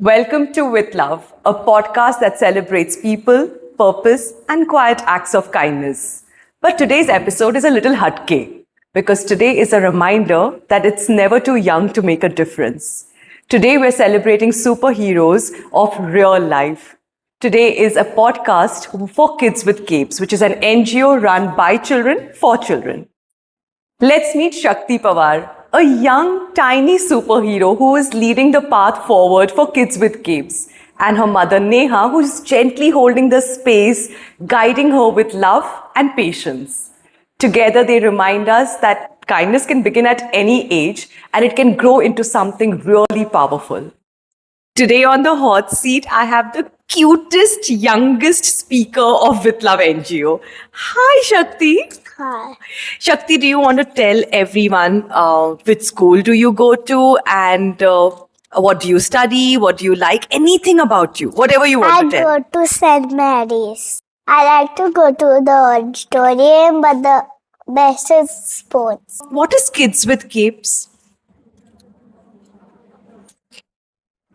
Welcome to With Love, a podcast that celebrates people, purpose, and quiet acts of kindness. But today's episode is a little hatke because today is a reminder that it's never too young to make a difference. Today we're celebrating superheroes of real life. Today is a podcast for Kids with Capes, which is an NGO run by children for children. Let's meet Shakti Pawar, a young, tiny superhero who is leading the path forward for Kids with Capes, and her mother Neha, who is gently holding the space, guiding her with love and patience. Together, they remind us that kindness can begin at any age and it can grow into something really powerful. Today on the hot seat, I have the cutest, youngest speaker of With Love NGO. Hi, Shakti. Hi. Shakti, do you want to tell everyone which school do you go to and what do you study, what do you like, anything about you, whatever you want to tell. I go to St. Mary's. I like to go to the auditorium, but the best is sports. What is Kids with Capes?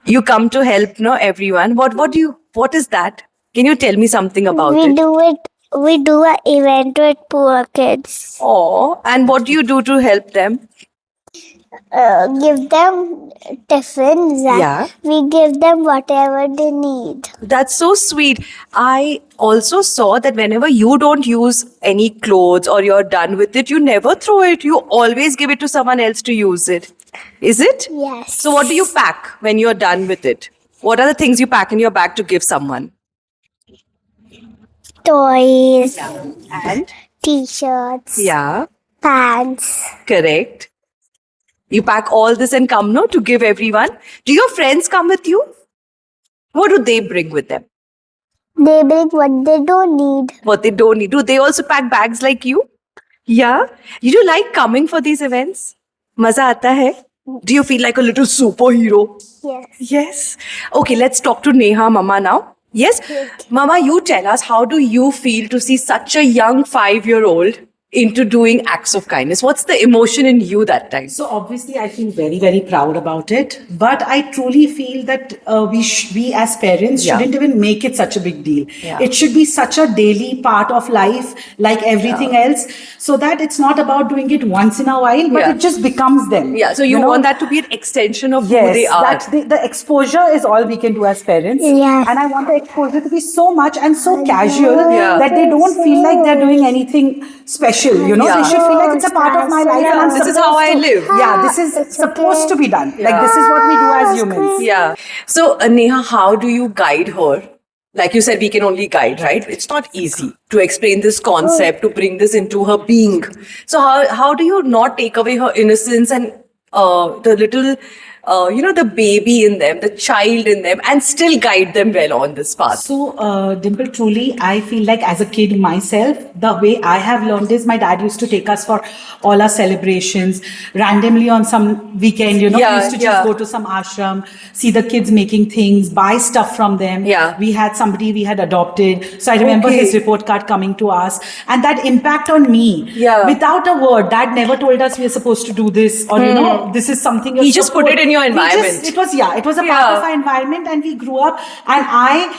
You come to help, no, everyone. What is that? Can you tell me something about it? We do an event with poor kids. Oh, and what do you do to help them? Give them tiffins. Yeah. We give them whatever they need. That's so sweet. I also saw that whenever you don't use any clothes or you're done with it, you never throw it. You always give it to someone else to use it. Is it? Yes. So what do you pack when you're done with it? What are the things you pack in your bag to give someone? Toys, And? t-shirts, Yeah, pants. correct. You pack all this and come, no, to give everyone. Do your friends come with you? What do they bring with them? They bring what they don't need. What they don't need. Do they also pack bags like you? Yeah. You do like coming for these events? Maza aata hai? Do you feel like a little superhero? Yes. Yes. Okay, let's talk to Neha Mama now. Yes? Mama, you tell us, how do you feel to see such a young 5-year-old into doing acts of kindness? What's the emotion in you that time? So obviously, I feel very, very proud about it. But I truly feel that we as parents Yeah. shouldn't even make it such a big deal. Yeah. It should be such a daily part of life, like everything else, so that it's not about doing it once in a while, but Yeah. it just becomes them. Yeah, so you know? want that to be an extension of who Yes, they are. that's the exposure is all we can do as parents. Yes. And I want the exposure to be so much and so casual Yeah. that they don't feel like they're doing anything special. You know, Yeah. they should feel like it's a part of my life. And I'm This is how I supposed to- live. Yeah, this is supposed to be done. Like, this is what we do as humans. Yeah. So, Neha, how do you guide her? Like you said, we can only guide, right? It's not easy to explain this concept, to bring this into her being. So, how do you not take away her innocence and the little, the baby in them, the child in them, and still guide them well on this path? So, Dimple, truly, I feel like as a kid myself, the way I have learned is my dad used to take us for all our celebrations randomly on some weekend, Yeah, we used to yeah. just go to some ashram, see the kids making things, buy stuff from them. Yeah. We had somebody we had adopted. So I remember Okay. his report card coming to us, and that impact on me. Yeah. Without a word, dad never told us we are supposed to do this, or, this is something. He just put it in your environment. It was a part Yeah. of our environment, and we grew up, and I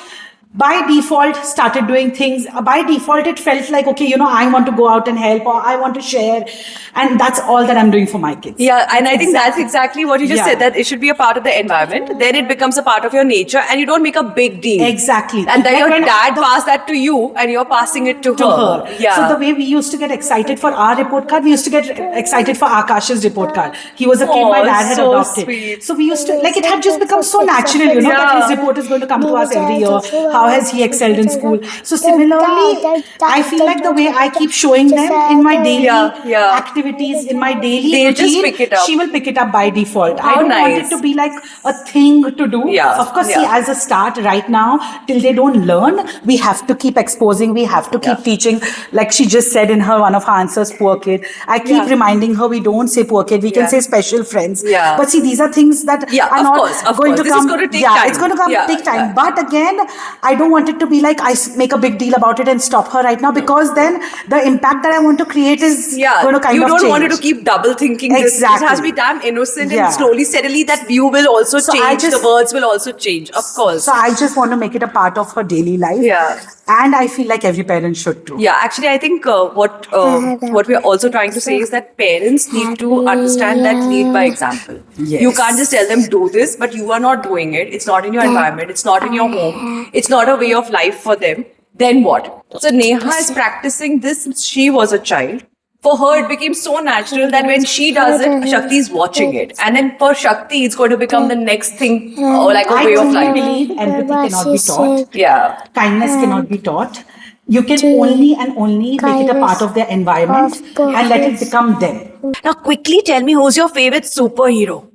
by default started doing things. By default, it felt like, okay, I want to go out and help, or I want to share, and that's all that I'm doing for my kids. Yeah, and I think that's exactly what you just Yeah. said, that it should be a part of the environment. Then it becomes a part of your nature and you don't make a big deal. Exactly. And then Like your when dad passed that to you and you're passing it to her. Yeah. So the way we used to get excited for our report card, we used to get excited for Akash's report card. He was a kid my dad had so adopted. sweet. So we used to, like, it had just become so natural, that Yeah. his report is going to come to us every year. How has he excelled in school? So similarly, I feel like the way I keep showing them in my daily Yeah. activities, in my daily They'll routine, just pick it up. she will pick it up by default. How I don't want nice. it to be like a thing to do. Yeah, Of course, yeah. see, as a start right now, till they don't learn, we have to keep exposing, we have to keep teaching. Like she just said in one of her answers, poor kid. I keep reminding her, we don't say poor kid, we can say special friends. Yeah. But see, these are things that Yeah, are of not course, of going course. to This come. is going to take yeah, time. it's going to come Yeah, take time. yeah. But again, I don't want it to be like I make a big deal about it and stop her right now, because then the impact that I want to create is going to kind you of don't change. want it to keep double thinking. Exactly. This has to be damn innocent Yeah. and slowly, steadily that view will also So I change. just- The words will also change, of course. So I just want to make it a part of her daily life. Yeah. And I feel like every parent should too. Yeah, actually, I think what we're also trying to say is that parents need to understand that lead by example. Yes. You can't just tell them do this, but you are not doing it. It's not in your environment. It's not in your home. It's not a way of life for them. Then what? So Neha is practicing this since she was a child. For her, it became so natural that when she does it, Shakti is watching it. And then for Shakti, it's going to become the next thing, or like a I way of truly life. believe empathy cannot be taught. Yeah. Kindness cannot be taught. You can only and only make it a part of their environment and let it become them. Now, quickly tell me who's your favorite superhero?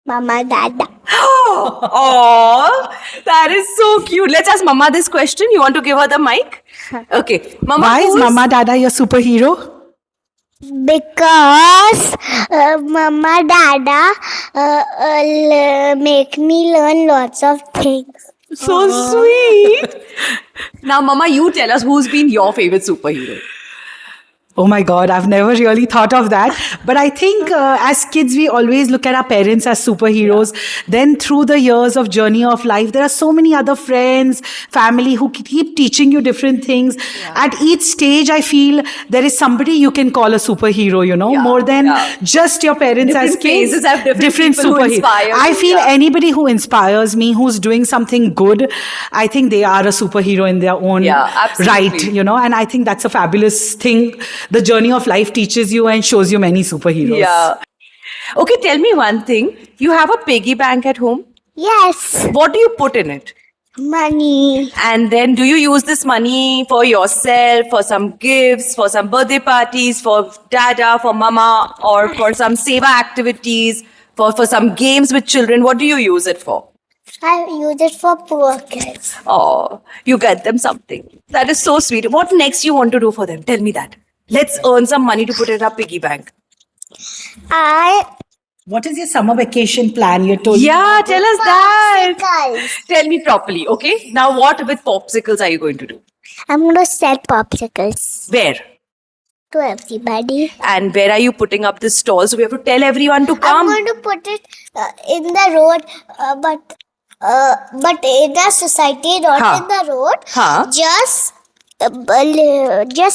Mama, Dada. Oh, that is so cute. Let's ask Mama this question. You want to give her the mic? Okay. Mama, Why is who's- Mama Dada your superhero? Because Mama, Dada make me learn lots of things. So sweet. Now, Mama, you tell us who's been your favorite superhero. Oh my God, I've never really thought of that. But I think as kids, we always look at our parents as superheroes. Then through the years of journey of life, there are so many other friends, family who keep teaching you different things. At each stage, I feel there is somebody you can call a superhero, you know, more than just your parents Different as kids. phases have different people who inspire you, I feel anybody who inspires me, who's doing something good, I think they are a superhero in their own absolutely. right, you know, and I think that's a fabulous thing. The journey of life teaches you and shows you many superheroes. Yeah. Okay, tell me one thing. You have a piggy bank at home. Yes, What do you put in it? money. And then do you use this money for yourself, for some gifts, for some birthday parties, for Dada, for Mama, or for some seva activities, for some games with children? What do you use it for? I use it for poor kids. Oh, you get them something. That is so sweet. What next you want to do for them? Tell me that. Let's earn some money to put in our piggy bank. What is your summer vacation plan? You told Yeah, tell us that. Popsicles. Tell me properly, okay? Now, what with popsicles are you going to do? I'm going to sell popsicles Where? to everybody. And where are you putting up this stall? So we have to tell everyone to I'm come. going to put it in the road, but in the society, not Huh. in the road. Huh. Just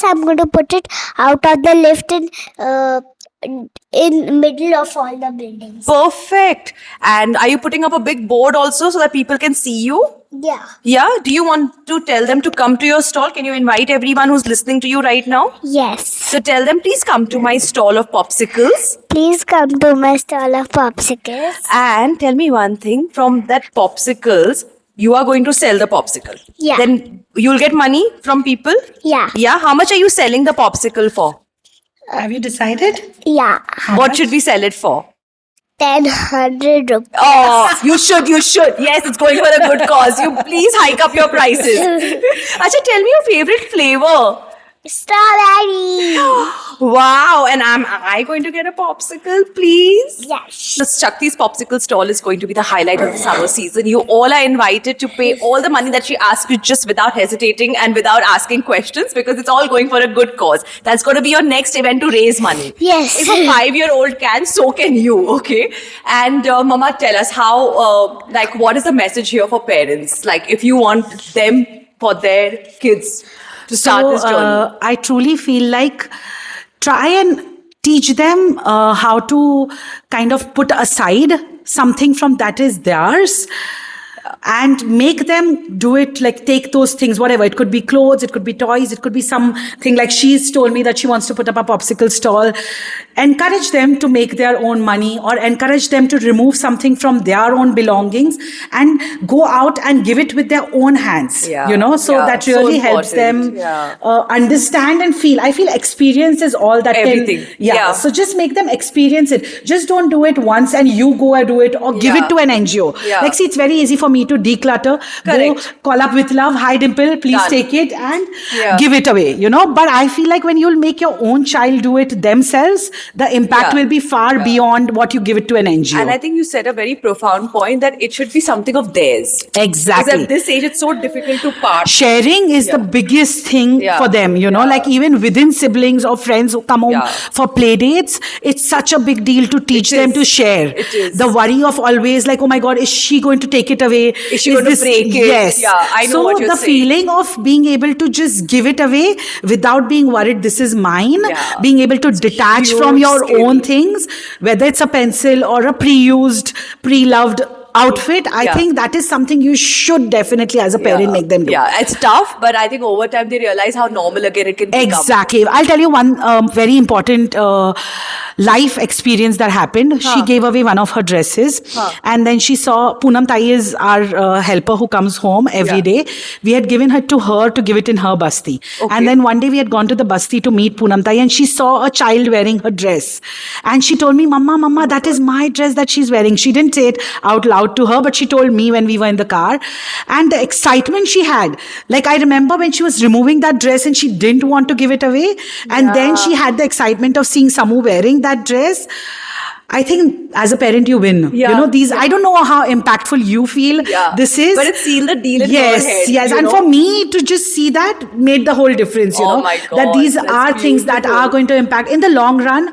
I'm going to put it out of the lift in middle of all the buildings. Perfect. And are you putting up a big board also so that people can see you? Yeah. Yeah. Do you want to tell them to come to your stall? Can you invite everyone who's listening to you right now? Yes. So tell them, please come to my stall of popsicles. Please come to my stall of popsicles. And tell me one thing, from that popsicles, you are going to sell the popsicle. Yeah. Then you'll get money from people? Yeah. Yeah. How much are you selling the popsicle for? Have you decided? Yeah. What should we sell it for? 100 rupees. Oh, you should. Yes, it's going for a good cause. You please hike up your prices. Acha, tell me your favorite flavor. Strawberry. Wow. And am I going to get a popsicle, please? Yes. The Shakti's popsicle stall is going to be the highlight of the summer season. You all are invited to pay all the money that she asks you just without hesitating and without asking questions, because it's all going for a good cause. That's going to be your next event to raise money. Yes. If a 5-year-old can, so can you, okay? And Mama, tell us how, what is the message here for parents? Like, if you want them for their kids to start this journey. I truly feel like try and teach them how to kind of put aside something from that is theirs and make them do it, like take those things, whatever. It could be clothes, it could be toys, it could be something like she's told me that she wants to put up a popsicle stall. Encourage them to make their own money, or encourage them to remove something from their own belongings and go out and give it with their own hands, Yeah. you know, so Yeah. that So really helps important. them Yeah. understand and feel. I feel experience is all that Everything. can. Yeah. So just make them experience it. Just don't do it once and you go and do it, or give Yeah. it to an NGO. Yeah. Like, see, it's very easy for me to to declutter, Correct. go call up with love. Hi, Dimple, please Done. take it and Yeah. give it away. But I feel like when you'll make your own child do it themselves, the impact Yeah. will be far beyond what you give it to an NGO. And I think you said a very profound point that it should be something of theirs. Exactly. Because at this age, it's so difficult to part. Sharing is the biggest thing Yeah. for them, like even within siblings or friends who come home Yeah. for play dates, it's such a big deal to teach It them is. to share. It is. The worry of always like, oh my God, is she going to take it away? Is she going to break it? Yes. Yeah, I know so what you're the saying. feeling of being able to just give it away without being worried, this is mine, Yeah. being able to detach huge from your skill. own things, whether it's a pencil or a pre-used, pre-loved outfit, I Yeah. think that is something you should definitely as a parent make them do. Yeah, it's tough, but I think over time they realize how normal again it can become. Exactly. I'll tell you one very important life experience that happened. She gave away one of her dresses, and then she saw Poonam Tai is our helper who comes home every day. We had given her to her to give it in her basti. Okay. And then one day we had gone to the basti to meet Poonam Tai, and she saw a child wearing her dress. And she told me, Mama, that is my dress that she's wearing. She didn't say it out loud to her, but she told me when we were in the car. And the excitement she had, like I remember when she was removing that dress and she didn't want to give it away. And then she had the excitement of seeing Samu wearing that dress. I think as a parent, you win. Yeah. I don't know how impactful you feel Yeah. this is. But it's sealed the deal in yes, her head. Yes, you and know? for me to just see that made the whole difference, Oh my that God, these that's are things that beautiful. are going to impact in the long run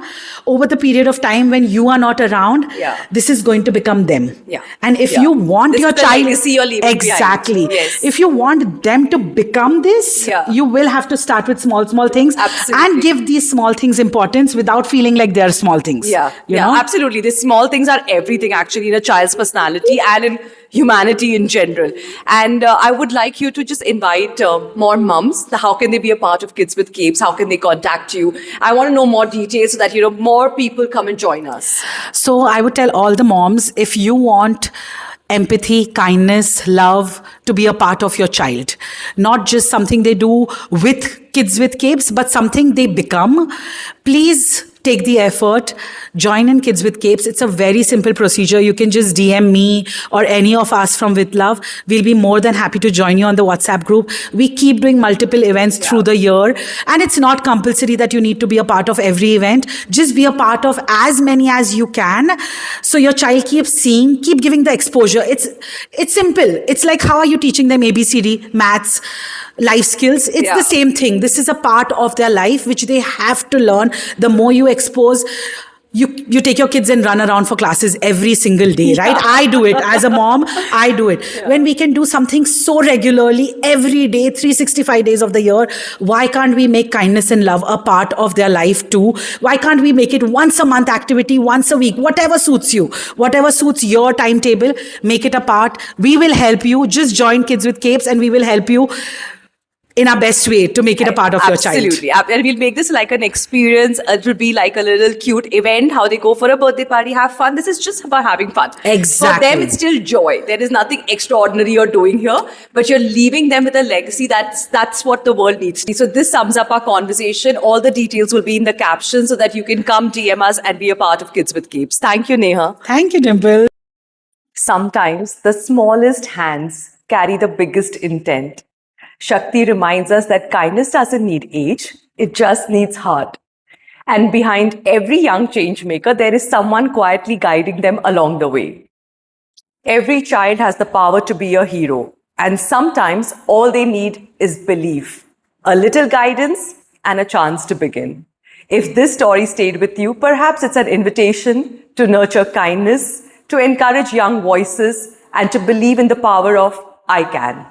over the period of time when you are not around. Yeah. This is going to become them. Yeah. And if Yeah. you want This your is the child, legacy you're leaving behind. exactly. Yes. If you want them to become this, Yeah. you will have to start with small things. Absolutely. And give these small things importance without feeling like they're small things. Yeah, You know? absolutely. These small things are everything actually in a child's personality and in humanity in general. And I would like you to just invite more mums. How can they be a part of Kids with Capes? How can they contact you? I want to know more details so that more people come and join us. So I would tell all the moms, if you want empathy, kindness, love to be a part of your child, not just something they do with Kids with Capes, but something they become, please take the effort, join in Kids with Capes. It's a very simple procedure. You can just DM me or any of us from With Love. We'll be more than happy to join you on the WhatsApp group. We keep doing multiple events through the year, and it's not compulsory that you need to be a part of every event. Just be a part of as many as you can, so your child keeps seeing, keep giving the exposure. It's simple. It's like, how are you teaching them ABCD, maths, life skills? It's the same thing. This is a part of their life which they have to learn. The more you expose, you take your kids and run around for classes every single day, right? I do it as a mom. I do it. When we can do something so regularly every day, 365 days of the year, why can't we make kindness and love a part of their life too? Why can't we make it once a month activity, once a week, whatever suits you, whatever suits your timetable, make it a part. We will help you. Just join Kids with Capes and we will help you in our best way to make it a part of your child. Absolutely. And we'll make this like an experience. It will be like a little cute event, how they go for a birthday party, have fun. This is just about having fun. Exactly. For them, it's still joy. There is nothing extraordinary you're doing here, but you're leaving them with a legacy. That's what the world needs. So this sums up our conversation. All the details will be in the caption so that you can come DM us and be a part of Kids with Capes. Thank you, Neha. Thank you, Dimple. Sometimes the smallest hands carry the biggest intent. Shakti reminds us that kindness doesn't need age, it just needs heart. And behind every young change maker, there is someone quietly guiding them along the way. Every child has the power to be a hero, and sometimes all they need is belief, a little guidance, and a chance to begin. If this story stayed with you, perhaps it's an invitation to nurture kindness, to encourage young voices, and to believe in the power of I can.